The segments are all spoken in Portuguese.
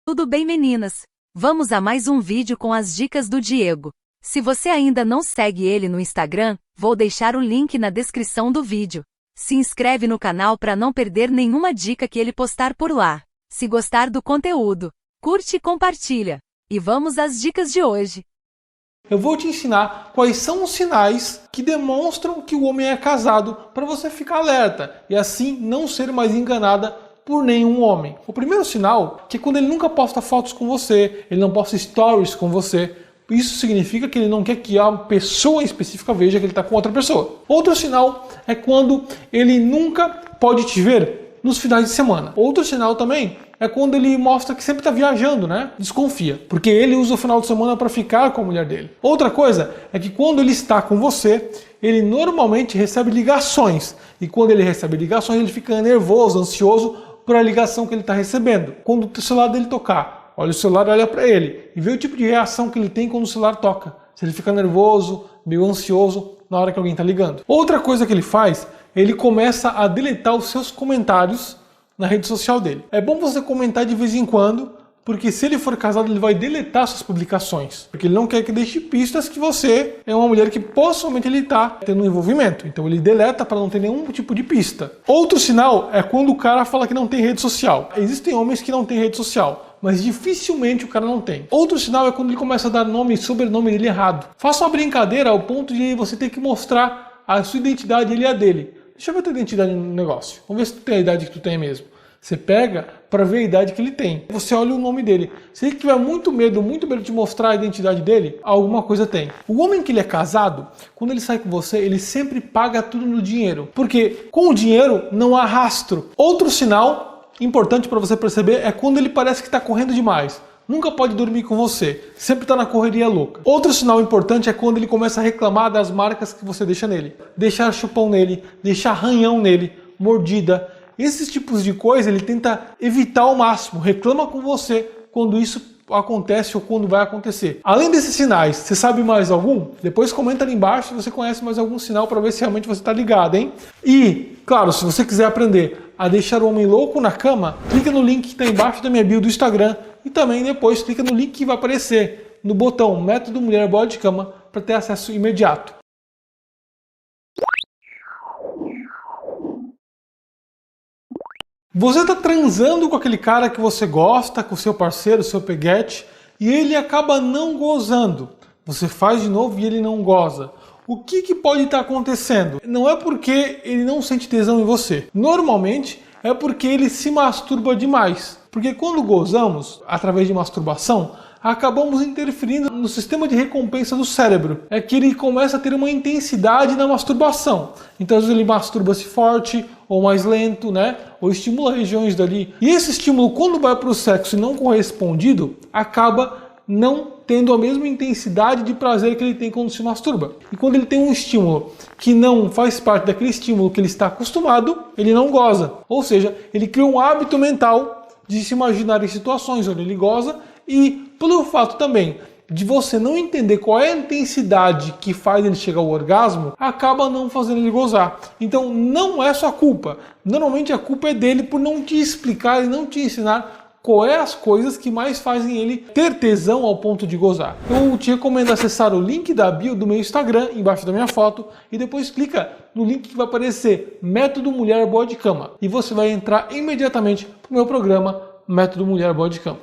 Tudo bem, meninas? Vamos a mais um vídeo com as dicas do Diego. Se você ainda não segue ele no Instagram, vou deixar o link na descrição do vídeo. Se inscreve no canal para não perder nenhuma dica que ele postar por lá. Se gostar do conteúdo, curte e compartilha. E vamos às dicas de hoje. Eu vou te ensinar quais são os sinais que demonstram que o homem é casado para você ficar alerta e assim não ser mais enganada por nenhum homem. O primeiro sinal é que quando ele nunca posta fotos com você, ele não posta stories com você, isso significa que ele não quer que a pessoa específica veja que ele está com outra pessoa. Outro sinal é quando ele nunca pode te ver nos finais de semana. Outro sinal também é quando ele mostra que sempre está viajando, né? Desconfia, porque ele usa o final de semana para ficar com a mulher dele. Outra coisa é que quando ele está com você, ele normalmente recebe ligações. E quando ele recebe ligações, ele fica nervoso, ansioso por a ligação que ele está recebendo. Quando o celular dele tocar, olha o celular, olha para ele e vê o tipo de reação que ele tem quando o celular toca. Se ele fica nervoso, meio ansioso na hora que alguém está ligando. Outra coisa que ele faz, ele começa a deletar os seus comentários na rede social dele. É bom você comentar de vez em quando, porque se ele for casado, ele vai deletar suas publicações. Porque ele não quer que deixe pistas que você é uma mulher que possivelmente ele está tendo um envolvimento. Então ele deleta para não ter nenhum tipo de pista. Outro sinal é quando o cara fala que não tem rede social. Existem homens que não têm rede social, mas dificilmente o cara não tem. Outro sinal é quando ele começa a dar nome e sobrenome dele errado. Faça uma brincadeira ao ponto de você ter que mostrar a sua identidade, ele e a dele. Deixa eu ver a tua identidade no negócio. Vamos ver se tu tem a idade que tu tem mesmo. Você pega para ver a idade que ele tem. Você olha o nome dele. Se ele tiver muito medo de mostrar a identidade dele, alguma coisa tem. O homem que ele é casado, quando ele sai com você, ele sempre paga tudo no dinheiro. Porque com o dinheiro não há rastro. Outro sinal importante para você perceber é quando ele parece que está correndo demais. Nunca pode dormir com você, sempre está na correria louca. Outro sinal importante é quando ele começa a reclamar das marcas que você deixa nele. Deixar chupão nele, deixar arranhão nele, mordida. Esses tipos de coisa ele tenta evitar ao máximo, reclama com você quando isso acontece ou quando vai acontecer. Além desses sinais, você sabe mais algum? Depois comenta ali embaixo se você conhece mais algum sinal para ver se realmente você está ligado, hein? E, claro, se você quiser aprender a deixar o homem louco na cama, clica no link que está embaixo da minha bio do Instagram e também depois clica no link que vai aparecer no botão Método Mulher Bola de Cama para ter acesso imediato. Você está transando com aquele cara que você gosta, com o seu parceiro, seu peguete, e ele acaba não gozando. Você faz de novo e ele não goza. O que pode estar acontecendo? Não é porque ele não sente tesão em você. Normalmente é porque ele se masturba demais. Porque quando gozamos, através de masturbação, acabamos interferindo no sistema de recompensa do cérebro. É que ele começa a ter uma intensidade na masturbação. Então às vezes ele masturba-se forte ou mais lento, né? Ou estimula regiões dali. E esse estímulo, quando vai para o sexo e não correspondido, acaba não tendo a mesma intensidade de prazer que ele tem quando se masturba. E quando ele tem um estímulo que não faz parte daquele estímulo que ele está acostumado, ele não goza. Ou seja, ele cria um hábito mental de se imaginar em situações onde ele goza e pelo fato também de você não entender qual é a intensidade que faz ele chegar ao orgasmo, acaba não fazendo ele gozar. Então não é sua culpa. Normalmente a culpa é dele por não te explicar e não te ensinar qual é as coisas que mais fazem ele ter tesão ao ponto de gozar. Eu te recomendo acessar o link da bio do meu Instagram, embaixo da minha foto, e depois clica no link que vai aparecer Método Mulher Boa de Cama. E você vai entrar imediatamente para o meu programa Método Mulher Boa de Cama.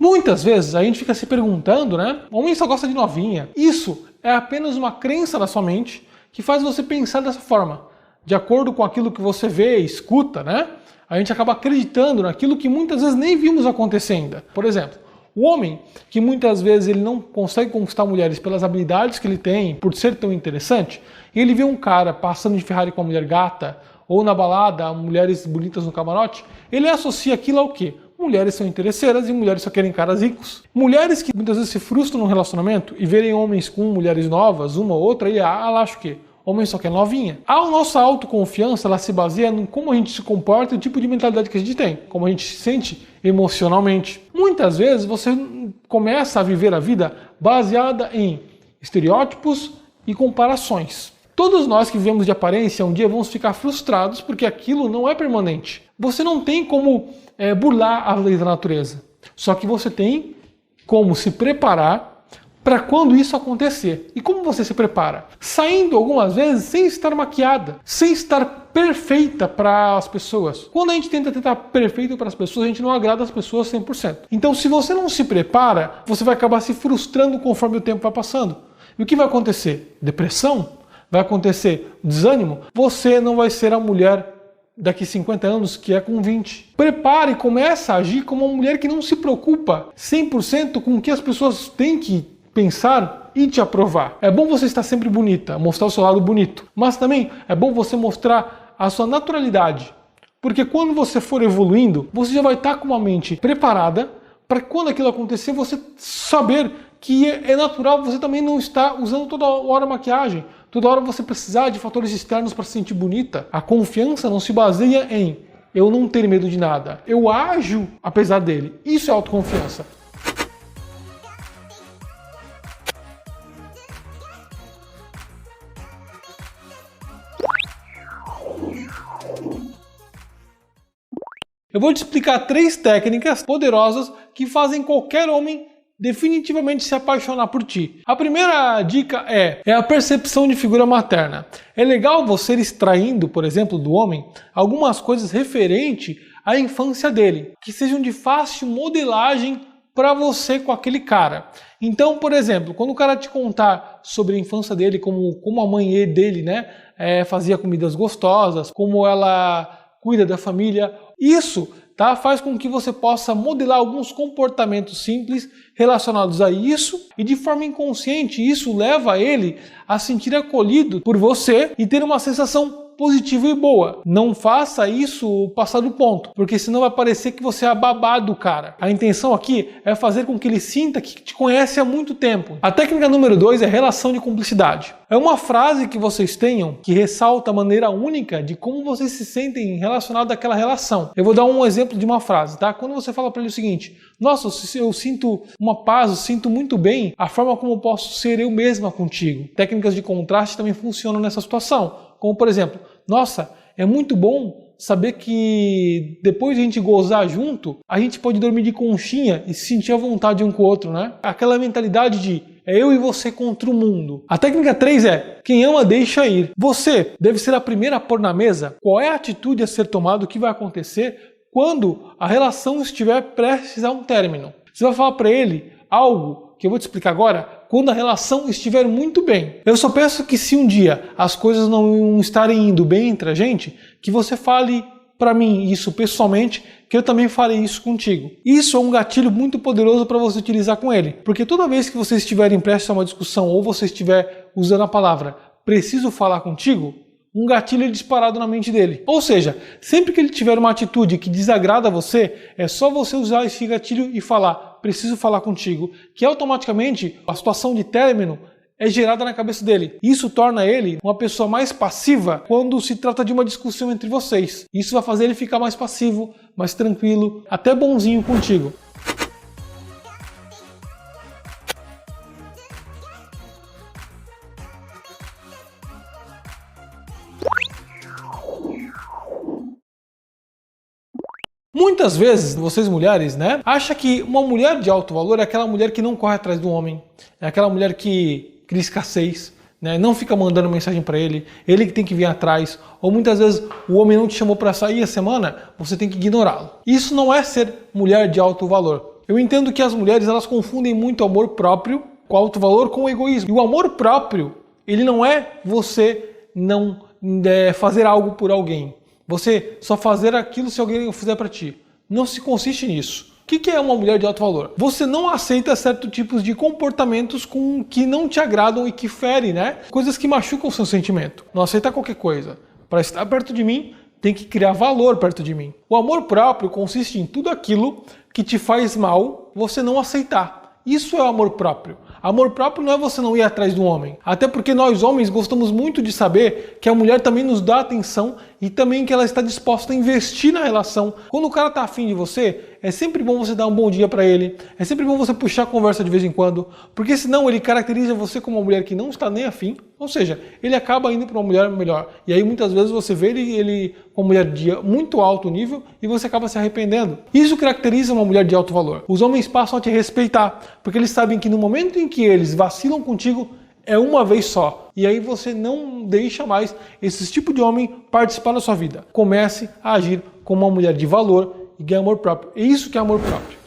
Muitas vezes a gente fica se perguntando, né? O homem só gosta de novinha. Isso é apenas uma crença na sua mente que faz você pensar dessa forma. De acordo com aquilo que você vê e escuta, né? A gente acaba acreditando naquilo que muitas vezes nem vimos acontecer ainda. Por exemplo, o homem que muitas vezes ele não consegue conquistar mulheres pelas habilidades que ele tem, por ser tão interessante, e ele vê um cara passando de Ferrari com uma mulher gata, ou na balada, mulheres bonitas no camarote, ele associa aquilo ao quê? Mulheres são interesseiras e mulheres só querem caras ricos. Mulheres que muitas vezes se frustram num relacionamento e verem homens com mulheres novas, uma ou outra, e ela acha o quê? Homem só quer novinha. A nossa autoconfiança, ela se baseia em como a gente se comporta e o tipo de mentalidade que a gente tem, como a gente se sente emocionalmente. Muitas vezes você começa a viver a vida baseada em estereótipos e comparações. Todos nós que vivemos de aparência, um dia vamos ficar frustrados porque aquilo não é permanente. Você não tem como burlar as leis da natureza. Só que você tem como se preparar para quando isso acontecer. E como você se prepara? Saindo algumas vezes sem estar maquiada, sem estar perfeita para as pessoas. Quando a gente tenta estar perfeito para as pessoas, a gente não agrada as pessoas 100%. Então, se você não se prepara, você vai acabar se frustrando conforme o tempo vai passando. E o que vai acontecer? Depressão? Vai acontecer desânimo? Você não vai ser a mulher daqui 50 anos que é com 20. Prepare e comece a agir como uma mulher que não se preocupa 100% com o que as pessoas têm que pensar e te aprovar. É bom você estar sempre bonita, mostrar o seu lado bonito, mas também é bom você mostrar a sua naturalidade, porque quando você for evoluindo, você já vai estar com uma mente preparada para quando aquilo acontecer, você saber que é natural você também não estar usando toda hora maquiagem, toda hora você precisar de fatores externos para se sentir bonita. A confiança não se baseia em eu não ter medo de nada, eu ajo apesar dele. Isso é autoconfiança. Eu vou te explicar 3 técnicas poderosas que fazem qualquer homem definitivamente se apaixonar por ti. A primeira dica é a percepção de figura materna. É legal você ir extraindo, por exemplo, do homem, algumas coisas referente à infância dele, que sejam de fácil modelagem para você com aquele cara. Então, por exemplo, quando o cara te contar sobre a infância dele, como a mãe dele, fazia comidas gostosas, como ela cuida da família, isso faz com que você possa modelar alguns comportamentos simples relacionados a isso e de forma inconsciente isso leva ele a sentir acolhido por você e ter uma sensação positiva e boa. Não faça isso passar do ponto, porque senão vai parecer que você é a babá do cara. A intenção aqui é fazer com que ele sinta que te conhece há muito tempo. A técnica número 2 é relação de cumplicidade. É uma frase que vocês tenham que ressalta a maneira única de como vocês se sentem relacionados àquela relação. Eu vou dar um exemplo de uma frase, tá? Quando você fala para ele o seguinte: nossa, eu sinto uma paz, eu sinto muito bem a forma como eu posso ser eu mesma contigo. Técnicas de contraste também funcionam nessa situação. Como, por exemplo, nossa, é muito bom saber que depois de a gente gozar junto, a gente pode dormir de conchinha e se sentir à vontade um com o outro, né? Aquela mentalidade de é eu e você contra o mundo. A técnica 3 é quem ama deixa ir. Você deve ser a primeira a pôr na mesa qual é a atitude a ser tomada, o que vai acontecer quando a relação estiver prestes a um término. Você vai falar para ele algo que eu vou te explicar agora, quando a relação estiver muito bem. Eu só peço que se um dia as coisas não estarem indo bem entre a gente, que você fale para mim isso pessoalmente, que eu também farei isso contigo. Isso é um gatilho muito poderoso para você utilizar com ele, porque toda vez que vocês estiverem prestes a uma discussão ou você estiver usando a palavra preciso falar contigo, um gatilho é disparado na mente dele. Ou seja, sempre que ele tiver uma atitude que desagrada a você, é só você usar esse gatilho e falar preciso falar contigo, que automaticamente a situação de término é gerada na cabeça dele. Isso torna ele uma pessoa mais passiva quando se trata de uma discussão entre vocês. Isso vai fazer ele ficar mais passivo, mais tranquilo, até bonzinho contigo. Muitas vezes, vocês mulheres, acham que uma mulher de alto valor é aquela mulher que não corre atrás do homem, é aquela mulher que cria escassez, não fica mandando mensagem para ele que tem que vir atrás, ou muitas vezes o homem não te chamou para sair a semana, você tem que ignorá-lo. Isso não é ser mulher de alto valor. Eu entendo que as mulheres elas confundem muito o amor próprio com alto valor com o egoísmo. E o amor próprio, ele não é você não fazer algo por alguém. Você só fazer aquilo se alguém fizer para ti. Não se consiste nisso. O que é uma mulher de alto valor? Você não aceita certos tipos de comportamentos que não te agradam e que ferem, coisas que machucam o seu sentimento. Não aceita qualquer coisa. Para estar perto de mim, tem que criar valor perto de mim. O amor próprio consiste em tudo aquilo que te faz mal, você não aceitar. Isso é o amor próprio. Amor próprio não é você não ir atrás do homem. Até porque nós homens gostamos muito de saber que a mulher também nos dá atenção e também que ela está disposta a investir na relação. Quando o cara tá afim de você, é sempre bom você dar um bom dia pra ele, é sempre bom você puxar a conversa de vez em quando, porque senão ele caracteriza você como uma mulher que não está nem afim, ou seja, ele acaba indo para uma mulher melhor. E aí muitas vezes você vê ele com uma mulher de muito alto nível e você acaba se arrependendo. Isso caracteriza uma mulher de alto valor. Os homens passam a te respeitar, porque eles sabem que no momento em que eles vacilam contigo, é uma vez só. E aí você não deixa mais esse tipo de homem participar da sua vida. Comece a agir como uma mulher de valor e ganhe amor próprio. É isso que é amor próprio.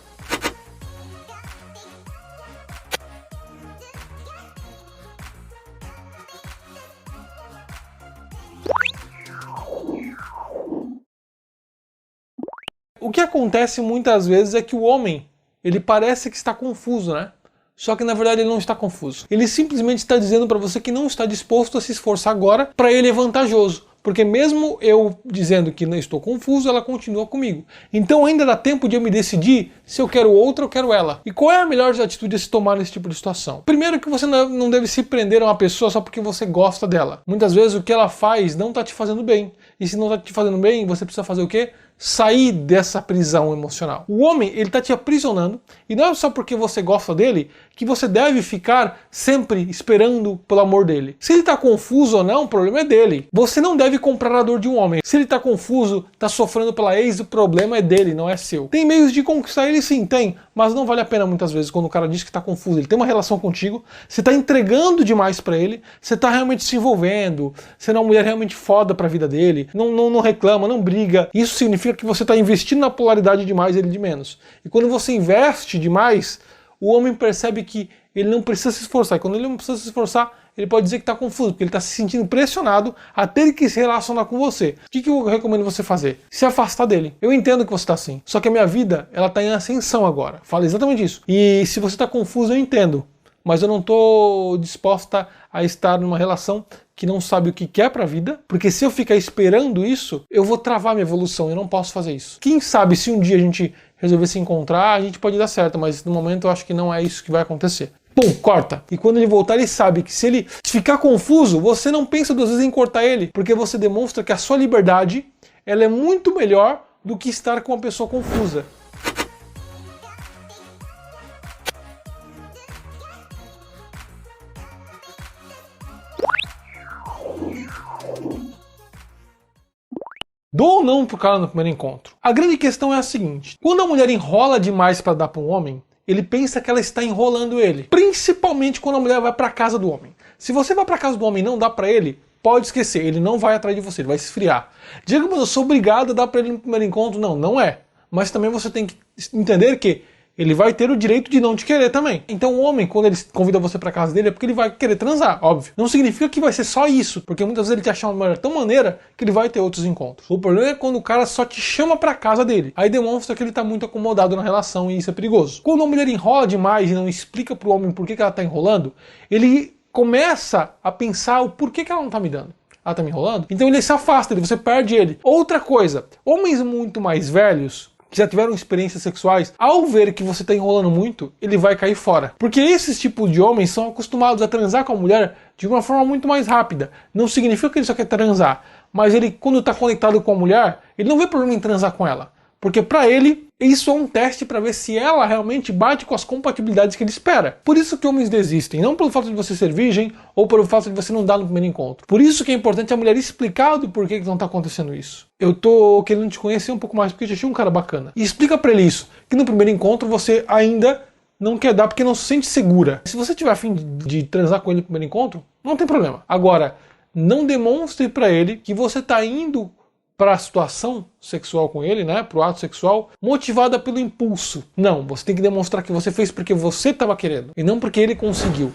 O que acontece muitas vezes é que o homem, ele parece que está confuso, né? Só que na verdade ele não está confuso. Ele simplesmente está dizendo para você que não está disposto a se esforçar agora, para ele é vantajoso. Porque mesmo eu dizendo que não estou confuso, ela continua comigo. Então ainda dá tempo de eu me decidir se eu quero outra ou quero ela. E qual é a melhor atitude a se tomar nesse tipo de situação? Primeiro que você não deve se prender a uma pessoa só porque você gosta dela. Muitas vezes o que ela faz não está te fazendo bem. E se não está te fazendo bem, você precisa fazer o quê? Sair dessa prisão emocional. O homem, ele está te aprisionando, e não é só porque você gosta dele que você deve ficar sempre esperando pelo amor dele. Se ele está confuso ou não, o problema é dele. Você não deve comprar a dor de um homem. Se ele está confuso, está sofrendo pela ex, o problema é dele, não é seu. Tem meios de conquistar ele? Sim, tem, mas não vale a pena muitas vezes quando o cara diz que está confuso. Ele tem uma relação contigo, você está entregando demais para ele, você está realmente se envolvendo, você é uma mulher realmente foda para a vida dele, não reclama, não briga. Isso significa que você está investindo na polaridade demais, ele de menos. E quando você investe demais, o homem percebe que ele não precisa se esforçar. E quando ele não precisa se esforçar, ele pode dizer que está confuso, porque ele está se sentindo pressionado a ter que se relacionar com você. O que eu recomendo você fazer? Se afastar dele. Eu entendo que você está assim, só que a minha vida, ela está em ascensão agora. Fala exatamente isso. E se você está confuso, eu entendo. Mas eu não estou disposta a estar numa relação que não sabe o que quer para a vida, porque se eu ficar esperando isso, eu vou travar minha evolução, eu não posso fazer isso. Quem sabe se um dia a gente resolver se encontrar, a gente pode dar certo, mas no momento eu acho que não é isso que vai acontecer. Pum, corta. E quando ele voltar, ele sabe que se ele ficar confuso, você não pensa duas vezes em cortar ele, porque você demonstra que a sua liberdade, ela é muito melhor do que estar com uma pessoa confusa. Dou ou não pro cara no primeiro encontro? A grande questão é a seguinte: quando a mulher enrola demais para dar para um homem, ele pensa que ela está enrolando ele. Principalmente quando a mulher vai para casa do homem. Se você vai para casa do homem e não dá para ele, pode esquecer, ele não vai atrás de você, ele vai se esfriar. Diga, mas eu sou obrigado a dar para ele no primeiro encontro? Não, não é. Mas também você tem que entender que ele vai ter o direito de não te querer também. Então o homem, quando ele convida você pra casa dele, é porque ele vai querer transar, óbvio. Não significa que vai ser só isso, porque muitas vezes ele te acha uma mulher tão maneira que ele vai ter outros encontros. O problema é quando o cara só te chama pra casa dele. Aí demonstra que ele tá muito acomodado na relação e isso é perigoso. Quando a mulher enrola demais e não explica pro homem por que ela tá enrolando, ele começa a pensar o porquê que ela não tá me dando. Ela tá me enrolando? Então ele se afasta, você perde ele. Outra coisa, homens muito mais velhos, que já tiveram experiências sexuais, ao ver que você está enrolando muito, ele vai cair fora. Porque esses tipos de homens são acostumados a transar com a mulher de uma forma muito mais rápida. Não significa que ele só quer transar, mas ele, quando está conectado com a mulher, ele não vê problema em transar com ela. Porque para ele, isso é um teste para ver se ela realmente bate com as compatibilidades que ele espera. Por isso que homens desistem, não pelo fato de você ser virgem ou pelo fato de você não dar no primeiro encontro. Por isso que é importante a mulher explicar do porquê que não está acontecendo isso. Eu tô querendo te conhecer um pouco mais porque eu já achei um cara bacana. E explica para ele isso, que no primeiro encontro você ainda não quer dar porque não se sente segura. Se você tiver a fim de transar com ele no primeiro encontro, não tem problema. Agora, não demonstre para ele que você está indo para a situação sexual com ele, né, para o ato sexual, motivada pelo impulso. Não, você tem que demonstrar que você fez porque você estava querendo e não porque ele conseguiu.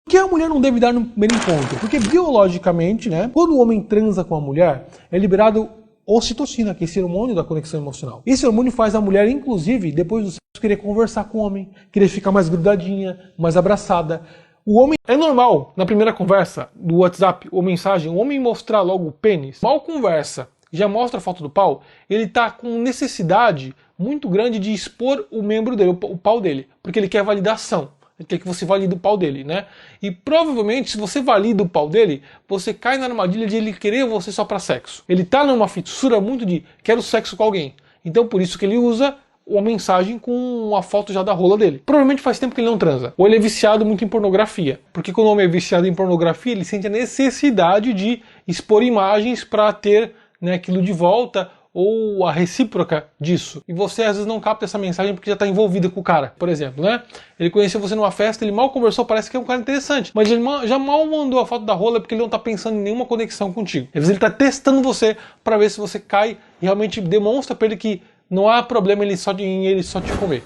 Por que a mulher não deve dar no primeiro encontro? Porque biologicamente, né, quando o homem transa com a mulher, é liberado ocitocina, que é esse hormônio da conexão emocional. Esse hormônio faz a mulher, inclusive, depois do sexo, querer conversar com o homem, querer ficar mais grudadinha, mais abraçada. O homem, é normal, na primeira conversa do WhatsApp ou mensagem, o homem mostrar logo o pênis. Mal conversa já mostra a foto do pau, ele tá com necessidade muito grande de expor o membro dele, o pau dele, porque ele quer validação. Ele quer que você valide o pau dele, né? E provavelmente, se você valida o pau dele, você cai na armadilha de ele querer você só para sexo. Ele tá numa fissura muito de quero sexo com alguém. Então por isso que ele usa uma mensagem com uma foto já da rola dele. Provavelmente faz tempo que ele não transa. Ou ele é viciado muito em pornografia. Porque quando o homem é viciado em pornografia, ele sente a necessidade de expor imagens para ter, né, aquilo de volta, ou a recíproca disso. E você às vezes não capta essa mensagem porque já está envolvida com o cara. Por exemplo, né? Ele conheceu você numa festa, ele mal conversou, parece que é um cara interessante, mas ele já mal mandou a foto da rola porque ele não está pensando em nenhuma conexão contigo. Às vezes ele está testando você para ver se você cai e realmente demonstra para ele que não há problema em ele só te comer.